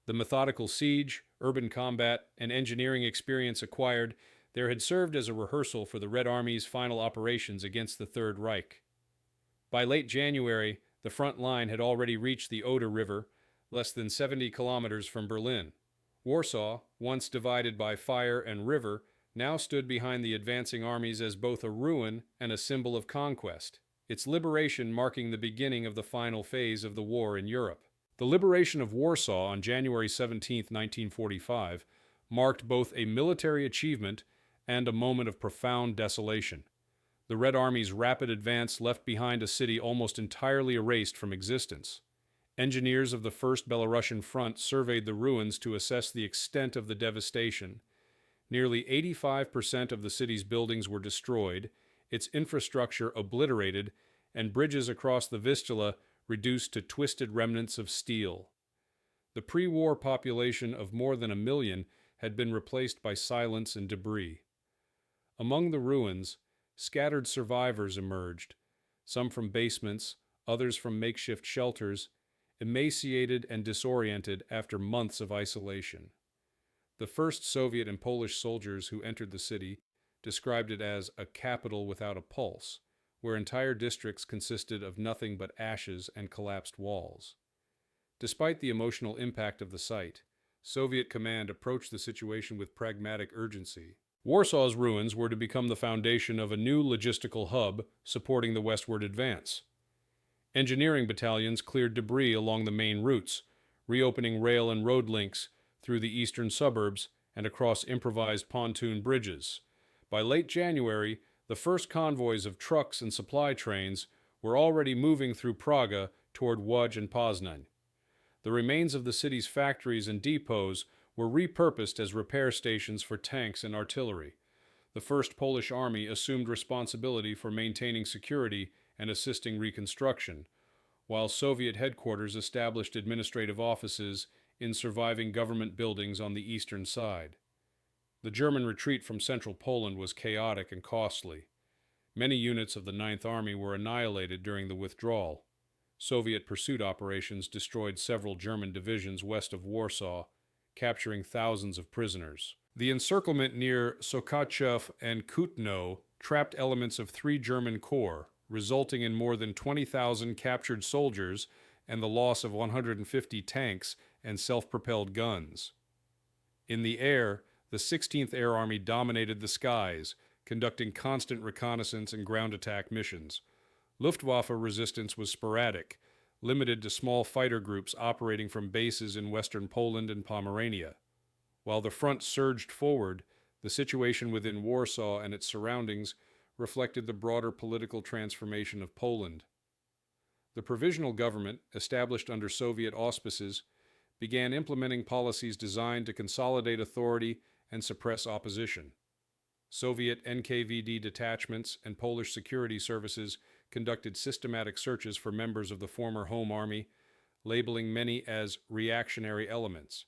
The methodical siege, urban combat, and engineering experience acquired there had served as a rehearsal for the Red Army's final operations against the Third Reich. By late January, the front line had already reached the Oder River, less than 70 kilometers from Berlin. Warsaw, once divided by fire and river, now stood behind the advancing armies as both a ruin and a symbol of conquest, its liberation marking the beginning of the final phase of the war in Europe. The liberation of Warsaw on January 17, 1945, marked both a military achievement and a moment of profound desolation. The Red Army's rapid advance left behind a city almost entirely erased from existence. Engineers of the First Belarusian Front surveyed the ruins to assess the extent of the devastation. Nearly 85% of the city's buildings were destroyed, its infrastructure obliterated, and bridges across the Vistula reduced to twisted remnants of steel. The pre-war population of more than 1 million had been replaced by silence and debris. Among the ruins, scattered survivors emerged, some from basements, others from makeshift shelters, emaciated and disoriented after months of isolation. The first Soviet and Polish soldiers who entered the city described it as a capital without a pulse, where entire districts consisted of nothing but ashes and collapsed walls. Despite the emotional impact of the sight, Soviet command approached the situation with pragmatic urgency. Warsaw's ruins were to become the foundation of a new logistical hub supporting the westward advance. Engineering battalions cleared debris along the main routes, reopening rail and road links through the eastern suburbs and across improvised pontoon bridges. By late January, the first convoys of trucks and supply trains were already moving through Praga toward Łódź and Poznań. The remains of the city's factories and depots were repurposed as repair stations for tanks and artillery. The First Polish Army assumed responsibility for maintaining security and assisting reconstruction, while Soviet headquarters established administrative offices in surviving government buildings on the eastern side. The German retreat from central Poland was chaotic and costly. Many units of the Ninth Army were annihilated during the withdrawal. Soviet pursuit operations destroyed several German divisions west of Warsaw, capturing thousands of prisoners. The encirclement near Sokachev and Kutno trapped elements of 3 German corps, resulting in more than 20,000 captured soldiers and the loss of 150 tanks and self-propelled guns. In the air, the 16th Air Army dominated the skies, conducting constant reconnaissance and ground attack missions. Luftwaffe resistance was sporadic, limited to small fighter groups operating from bases in western Poland and Pomerania. While the front surged forward, the situation within Warsaw and its surroundings reflected the broader political transformation of Poland. The provisional government, established under Soviet auspices, began implementing policies designed to consolidate authority and suppress opposition. Soviet NKVD detachments and Polish security services conducted systematic searches for members of the former Home Army, labeling many as reactionary elements.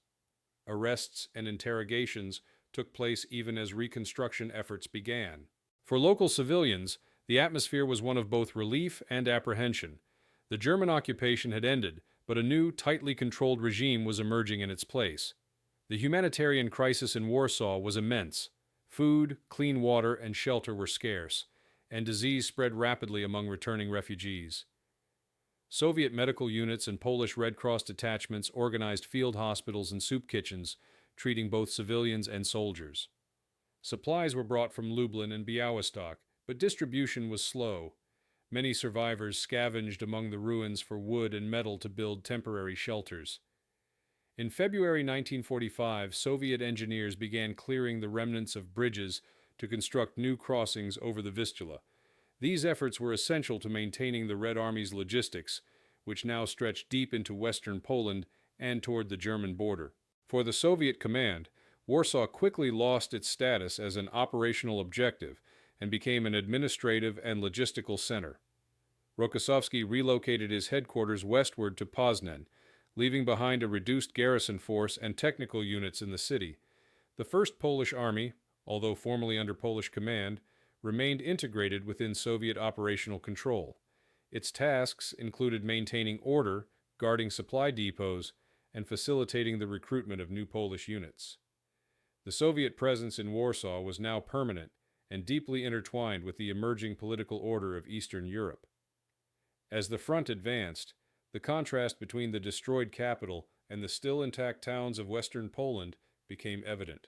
Arrests and interrogations took place even as reconstruction efforts began. For local civilians, the atmosphere was one of both relief and apprehension. The German occupation had ended, but a new, tightly controlled regime was emerging in its place. The humanitarian crisis in Warsaw was immense. Food, clean water, and shelter were scarce, and disease spread rapidly among returning refugees. Soviet medical units and Polish Red Cross detachments organized field hospitals and soup kitchens, treating both civilians and soldiers. Supplies were brought from Lublin and Białystok, but distribution was slow. Many survivors scavenged among the ruins for wood and metal to build temporary shelters. In February 1945, Soviet engineers began clearing the remnants of bridges to construct new crossings over the Vistula. These efforts were essential to maintaining the Red Army's logistics, which now stretched deep into western Poland and toward the German border. For the Soviet command, Warsaw quickly lost its status as an operational objective and became an administrative and logistical center. Rokossovsky relocated his headquarters westward to Poznan, leaving behind a reduced garrison force and technical units in the city. The First Polish Army, although formally under Polish command, remained integrated within Soviet operational control. Its tasks included maintaining order, guarding supply depots, and facilitating the recruitment of new Polish units. The Soviet presence in Warsaw was now permanent and deeply intertwined with the emerging political order of Eastern Europe. As the front advanced, the contrast between the destroyed capital and the still intact towns of western Poland became evident.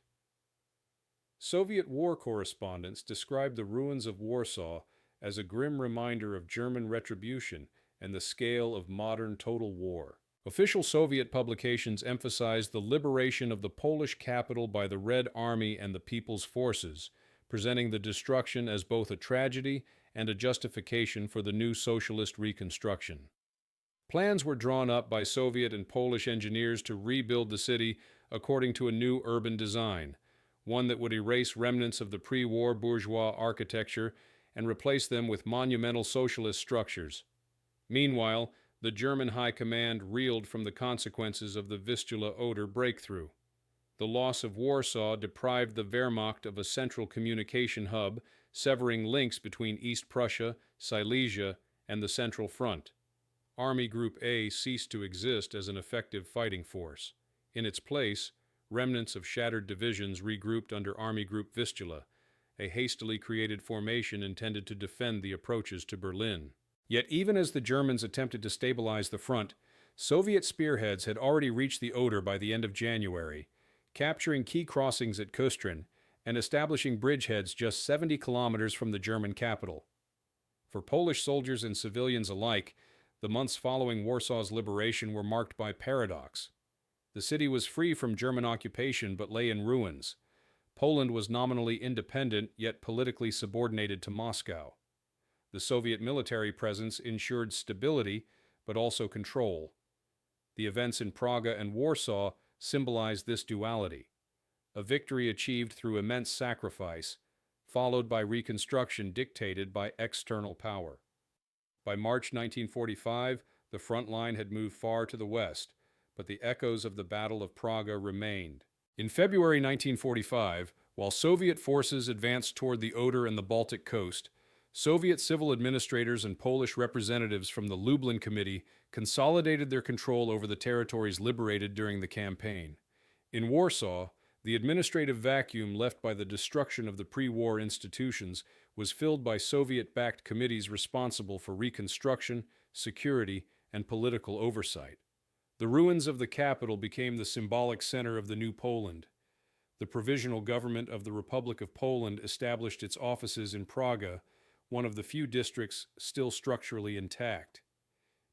Soviet war correspondents described the ruins of Warsaw as a grim reminder of German retribution and the scale of modern total war. Official Soviet publications emphasized the liberation of the Polish capital by the Red Army and the People's Forces, presenting the destruction as both a tragedy and a justification for the new socialist reconstruction. Plans were drawn up by Soviet and Polish engineers to rebuild the city according to a new urban design, one that would erase remnants of the pre-war bourgeois architecture and replace them with monumental socialist structures. Meanwhile, the German High Command reeled from the consequences of the Vistula-Oder breakthrough. The loss of Warsaw deprived the Wehrmacht of a central communication hub, severing links between East Prussia, Silesia, and the Central Front. Army Group A ceased to exist as an effective fighting force. In its place, remnants of shattered divisions regrouped under Army Group Vistula, a hastily created formation intended to defend the approaches to Berlin. Yet even as the Germans attempted to stabilize the front, Soviet spearheads had already reached the Oder by the end of January, capturing key crossings at Kustrin and establishing bridgeheads just 70 kilometers from the German capital. For Polish soldiers and civilians alike, the months following Warsaw's liberation were marked by paradox. The city was free from German occupation but lay in ruins. Poland was nominally independent yet politically subordinated to Moscow. The Soviet military presence ensured stability but also control. The events in Praga and Warsaw symbolized this duality, a victory achieved through immense sacrifice, followed by reconstruction dictated by external power. By March 1945, the front line had moved far to the west, but the echoes of the Battle of Praga remained. In February 1945, while Soviet forces advanced toward the Oder and the Baltic coast, Soviet civil administrators and Polish representatives from the Lublin Committee consolidated their control over the territories liberated during the campaign. In Warsaw, the administrative vacuum left by the destruction of the pre-war institutions was filled by Soviet-backed committees responsible for reconstruction, security, and political oversight. The ruins of the capital became the symbolic center of the new Poland. The provisional government of the Republic of Poland established its offices in Praga, one of the few districts still structurally intact.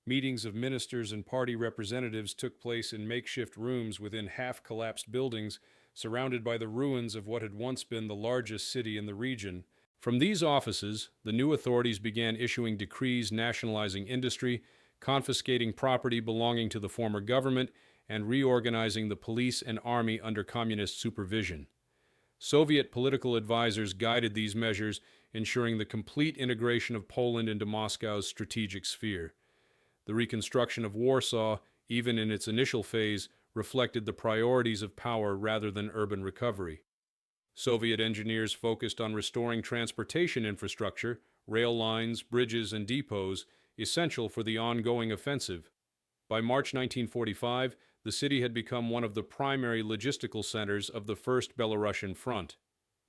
Meetings of ministers and party representatives took place in makeshift rooms within half-collapsed buildings surrounded by the ruins of what had once been the largest city in the region. From these offices, the new authorities began issuing decrees nationalizing industry, confiscating property belonging to the former government, and reorganizing the police and army under communist supervision. Soviet political advisors guided these measures, ensuring the complete integration of Poland into Moscow's strategic sphere. The reconstruction of Warsaw, even in its initial phase, reflected the priorities of power rather than urban recovery. Soviet engineers focused on restoring transportation infrastructure, rail lines, bridges, and depots, essential for the ongoing offensive. By March 1945, the city had become one of the primary logistical centers of the First Belarusian Front.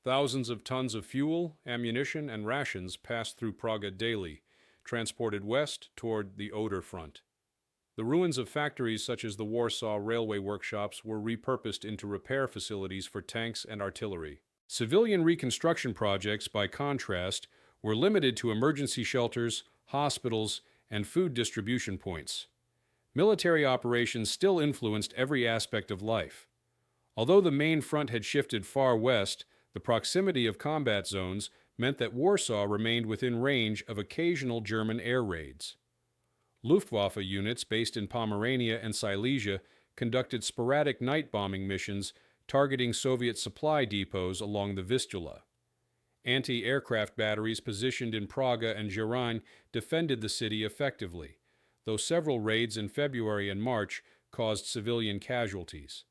Thousands of tons of fuel, ammunition, and rations passed through Praga daily, transported west toward the Oder front. The ruins of factories such as the Warsaw Railway workshops were repurposed into repair facilities for tanks and artillery. Civilian reconstruction projects, by contrast, were limited to emergency shelters, hospitals, and food distribution points. Military operations still influenced every aspect of life. Although the main front had shifted far west, the proximity of combat zones meant that Warsaw remained within range of occasional German air raids. Luftwaffe units based in Pomerania and Silesia conducted sporadic night bombing missions targeting Soviet supply depots along the Vistula. Anti-aircraft batteries positioned in Praga and Geraň defended the city effectively, though several raids in February and March caused civilian casualties.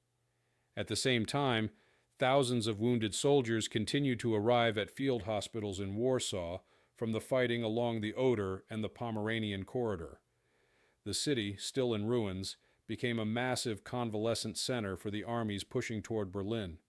At the same time, thousands of wounded soldiers continued to arrive at field hospitals in Warsaw from the fighting along the Oder and the Pomeranian corridor. The city, still in ruins, became a massive convalescent center for the armies pushing toward Berlin.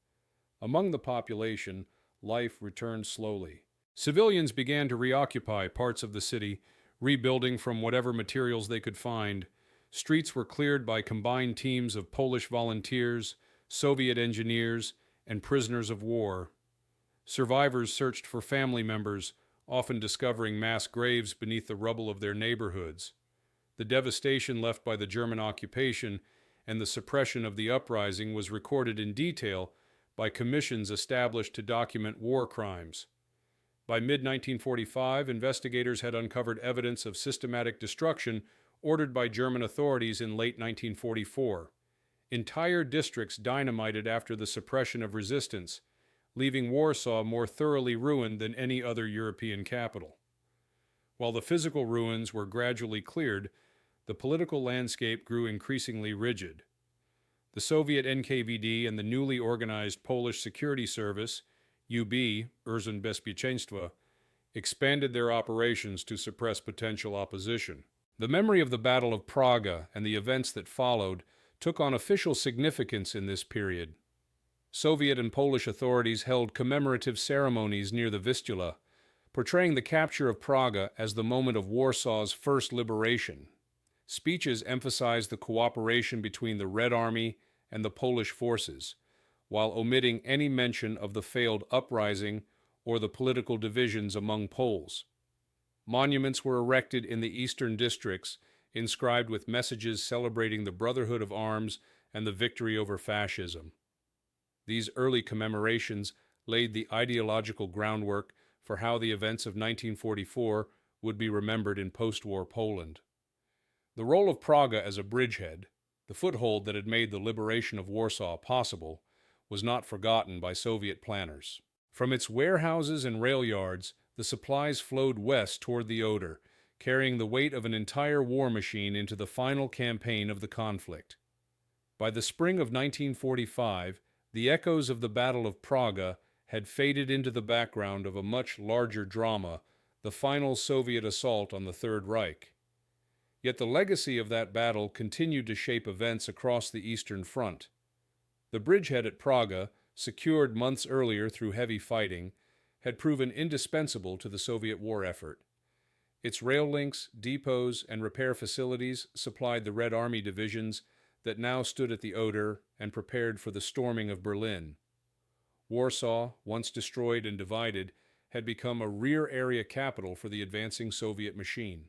Among the population, life returned slowly. Civilians began to reoccupy parts of the city, rebuilding from whatever materials they could find. Streets were cleared by combined teams of Polish volunteers, Soviet engineers, and prisoners of war. Survivors searched for family members, often discovering mass graves beneath the rubble of their neighborhoods. The devastation left by the German occupation and the suppression of the uprising was recorded in detail by commissions established to document war crimes. By mid-1945, investigators had uncovered evidence of systematic destruction ordered by German authorities in late 1944. Entire districts dynamited after the suppression of resistance, leaving Warsaw more thoroughly ruined than any other European capital. While the physical ruins were gradually cleared, the political landscape grew increasingly rigid. The Soviet NKVD and the newly organized Polish Security Service, UB, Urząd Bezpieczeństwa, expanded their operations to suppress potential opposition. The memory of the Battle of Praga and the events that followed took on official significance in this period. Soviet and Polish authorities held commemorative ceremonies near the Vistula, portraying the capture of Praga as the moment of Warsaw's first liberation. Speeches emphasized the cooperation between the Red Army and the Polish forces, while omitting any mention of the failed uprising or the political divisions among Poles. Monuments were erected in the eastern districts, inscribed with messages celebrating the brotherhood of arms and the victory over fascism. These early commemorations laid the ideological groundwork for how the events of 1944 would be remembered in post-war Poland. The role of Praga as a bridgehead, the foothold that had made the liberation of Warsaw possible, was not forgotten by Soviet planners. From its warehouses and rail yards, the supplies flowed west toward the Oder, carrying the weight of an entire war machine into the final campaign of the conflict. By the spring of 1945, the echoes of the Battle of Praga had faded into the background of a much larger drama, the final Soviet assault on the Third Reich. Yet the legacy of that battle continued to shape events across the Eastern Front. The bridgehead at Praga, secured months earlier through heavy fighting, had proven indispensable to the Soviet war effort. Its rail links, depots, and repair facilities supplied the Red Army divisions that now stood at the Oder and prepared for the storming of Berlin. Warsaw, once destroyed and divided, had become a rear area capital for the advancing Soviet machine.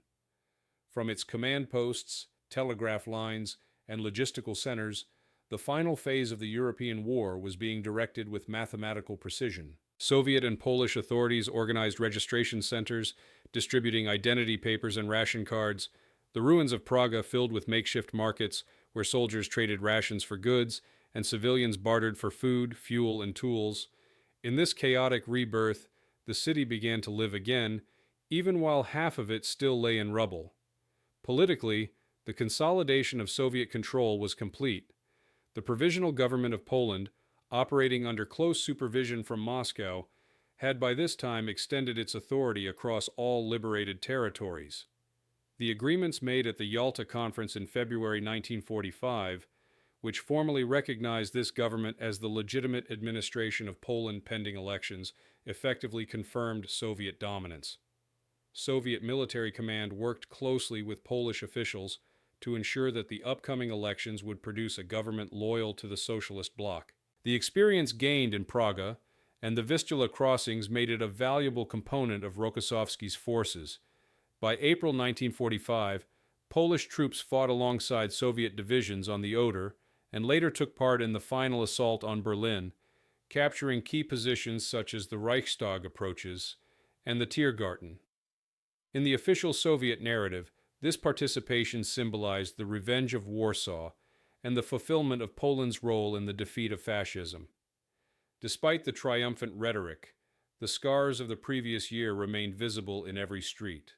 From its command posts, telegraph lines, and logistical centers, the final phase of the European war was being directed with mathematical precision. Soviet and Polish authorities organized registration centers, distributing identity papers and ration cards. The ruins of Praga filled with makeshift markets where soldiers traded rations for goods and civilians bartered for food, fuel, and tools. In this chaotic rebirth, the city began to live again, even while half of it still lay in rubble. Politically, the consolidation of Soviet control was complete. The Provisional Government of Poland, operating under close supervision from Moscow, had by this time extended its authority across all liberated territories. The agreements made at the Yalta Conference in February 1945, which formally recognized this government as the legitimate administration of Poland pending elections, effectively confirmed Soviet dominance. Soviet military command worked closely with Polish officials to ensure that the upcoming elections would produce a government loyal to the socialist bloc. The experience gained in Praga and the Vistula crossings made it a valuable component of Rokossovsky's forces. By April 1945, Polish troops fought alongside Soviet divisions on the Oder and later took part in the final assault on Berlin, capturing key positions such as the Reichstag approaches and the Tiergarten. In the official Soviet narrative, this participation symbolized the revenge of Warsaw and the fulfillment of Poland's role in the defeat of fascism. Despite the triumphant rhetoric, the scars of the previous year remained visible in every street.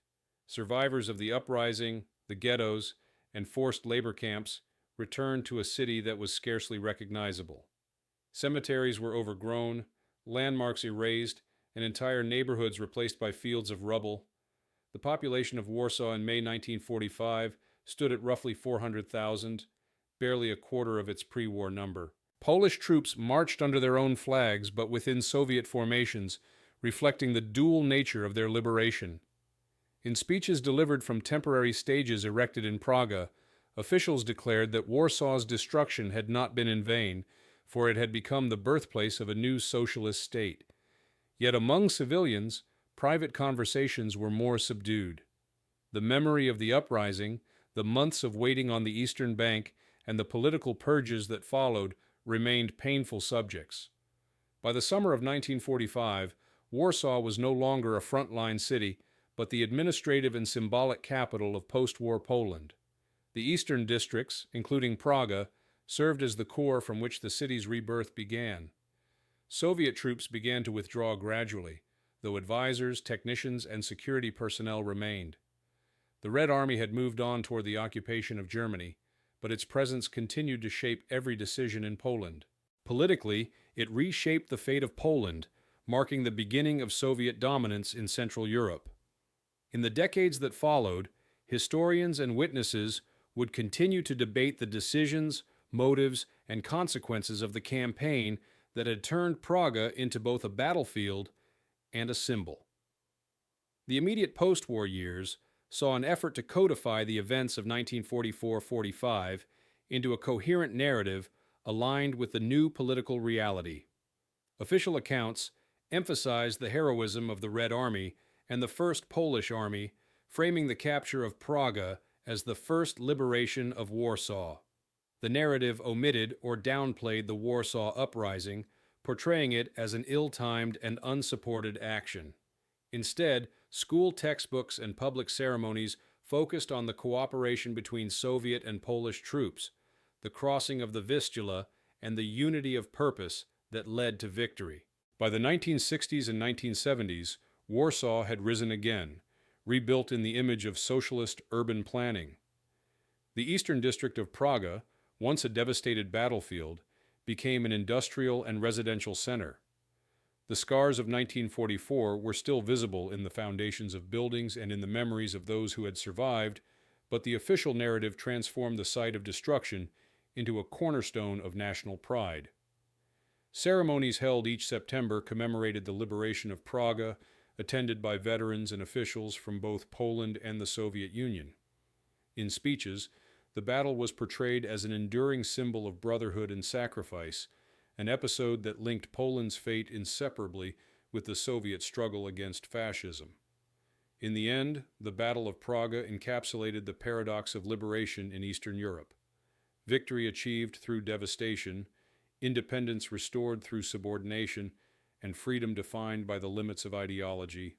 Survivors of the uprising, the ghettos, and forced labor camps returned to a city that was scarcely recognizable. Cemeteries were overgrown, landmarks erased, and entire neighborhoods replaced by fields of rubble. The population of Warsaw in May 1945 stood at roughly 400,000, barely a quarter of its pre-war number. Polish troops marched under their own flags but within Soviet formations, reflecting the dual nature of their liberation. In speeches delivered from temporary stages erected in Praga, officials declared that Warsaw's destruction had not been in vain, for it had become the birthplace of a new socialist state. Yet among civilians, private conversations were more subdued. The memory of the uprising, the months of waiting on the eastern bank, and the political purges that followed remained painful subjects. By the summer of 1945, Warsaw was no longer a frontline city, but the administrative and symbolic capital of post-war Poland. The eastern districts, including Praga, served as the core from which the city's rebirth began. Soviet troops began to withdraw gradually, though advisors, technicians, and security personnel remained. The Red Army had moved on toward the occupation of Germany, but its presence continued to shape every decision in Poland. Politically, it reshaped the fate of Poland, marking the beginning of Soviet dominance in Central Europe. In the decades that followed, historians and witnesses would continue to debate the decisions, motives, and consequences of the campaign that had turned Praga into both a battlefield and a symbol. The immediate post-war years saw an effort to codify the events of 1944-45 into a coherent narrative aligned with the new political reality. Official accounts emphasized the heroism of the Red Army and the First Polish Army, framing the capture of Praga as the first liberation of Warsaw. The narrative omitted or downplayed the Warsaw Uprising, portraying it as an ill-timed and unsupported action. Instead, school textbooks and public ceremonies focused on the cooperation between Soviet and Polish troops, the crossing of the Vistula, and the unity of purpose that led to victory. By the 1960s and 1970s, Warsaw had risen again, rebuilt in the image of socialist urban planning. The eastern district of Praga, once a devastated battlefield, became an industrial and residential center. The scars of 1944 were still visible in the foundations of buildings and in the memories of those who had survived, but the official narrative transformed the site of destruction into a cornerstone of national pride. Ceremonies held each September commemorated the liberation of Praga, attended by veterans and officials from both Poland and the Soviet Union. In speeches, the battle was portrayed as an enduring symbol of brotherhood and sacrifice, an episode that linked Poland's fate inseparably with the Soviet struggle against fascism. In the end, the Battle of Praga encapsulated the paradox of liberation in Eastern Europe. Victory achieved through devastation, independence restored through subordination, and freedom defined by the limits of ideology